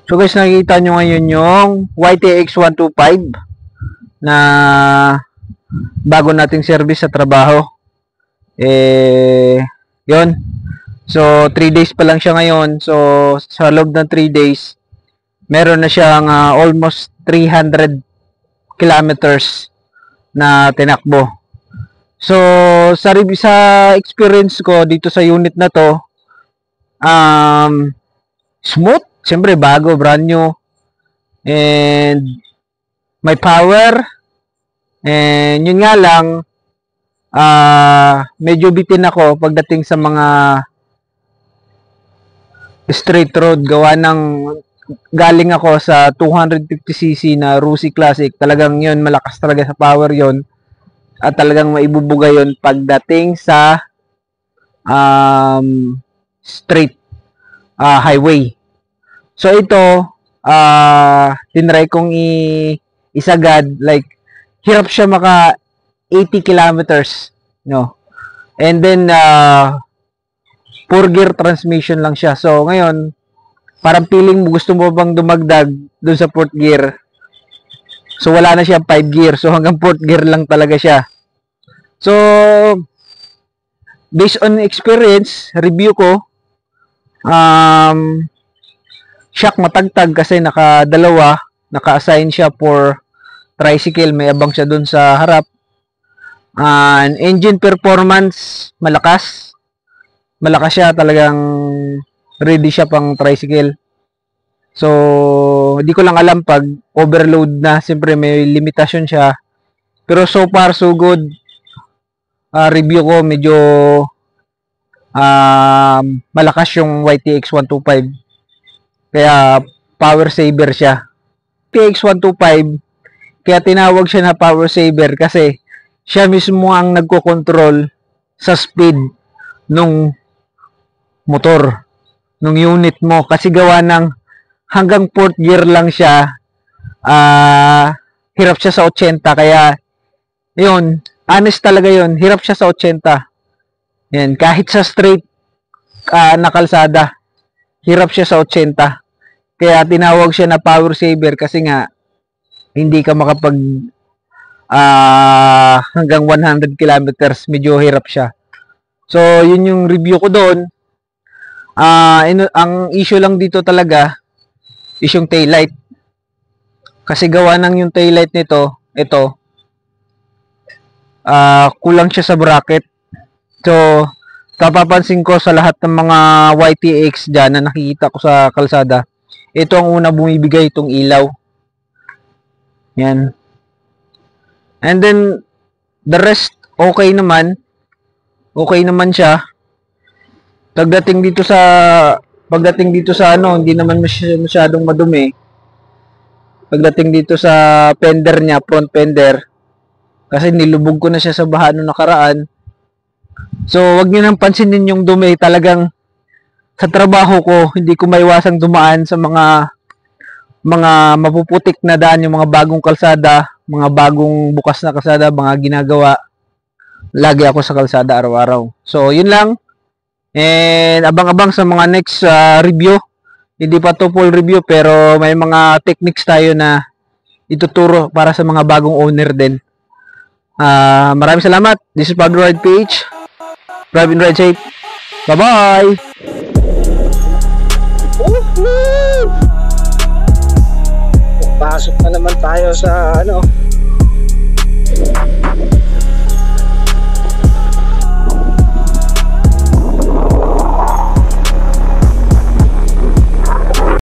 So guys, nakikita nyo ngayon yung YTX 125 na bago nating service sa trabaho. Yun. So 3 days pa lang siya ngayon. So sa loob ng 3 days, meron na siyang almost 300 kilometers na tinakbo. So sa experience ko dito sa unit na to, smooth, siyempre bago, brand new, and may power, and yun nga lang, medyo bitin ako pagdating sa mga straight road, gawa ng galing ako sa 250cc na Rusi Classic. Talagang yun, malakas talaga sa power yon, at talagang maibubuga yon pagdating sa straight highway. So ito, tinry kong isagad, like hirap siya maka 80 kilometers, no? And then 4 gear transmission lang siya. So ngayon, parang feeling mo gusto mo bang dumagdag dun sa 4th gear. So wala na siya 5 gear. So hanggang 4th gear lang talaga siya. So based on experience, review ko, shock matagtag kasi naka-assign siya for tricycle, may abang siya dun sa harap. Engine performance, malakas siya, talagang ready siya pang tricycle. So hindi ko lang alam pag overload na, siyempre may limitasyon siya, pero so far so good. Review ko, medyo malakas yung YTX 125, kaya power saver siya. YTX 125, kaya tinawag siya na power saver kasi siya mismo ang nagko-control sa speed nung motor, nung unit mo, kasi gawa ng hanggang 4th gear lang siya, hirap siya sa 80, kaya yun, honest talaga yun, hirap siya sa 80. Yan, kahit sa straight na kalsada, hirap siya sa 80. Kaya tinawag siya na power saver kasi nga hindi ka makapag hanggang 100 kilometers, medyo hirap siya. So yun yung review ko doon. Ang issue lang dito talaga is yung taillight. Kasi gawa ng yung taillight nito, ito, kulang siya sa bracket. So kapapansin ko sa lahat ng mga YTX dyan na nakikita ko sa kalsada, ito ang una bumibigay, itong ilaw. Yan. And then the rest okay naman siya. Pagdating dito sa hindi naman masyadong madumi. Pagdating dito sa fender niya, front fender, kasi nilubog ko na siya sa baha noong nakaraan. So wag niyo nang pansinin yung dumi. Talagang sa trabaho ko, hindi ko maiwasang dumaan sa mga mapuputik na daan, yung mga bagong kalsada, mga bagong bukas na kalsada, mga ginagawa. Lagi ako sa kalsada araw-araw. So yun lang. And abang-abang sa mga next review. Hindi pa to full review, pero may mga techniques tayo na ituturo para sa mga bagong owner din. Maraming salamat. This is Pablo Ride PH. Drive and ride safe. Bye-bye! Pasok na naman tayo sa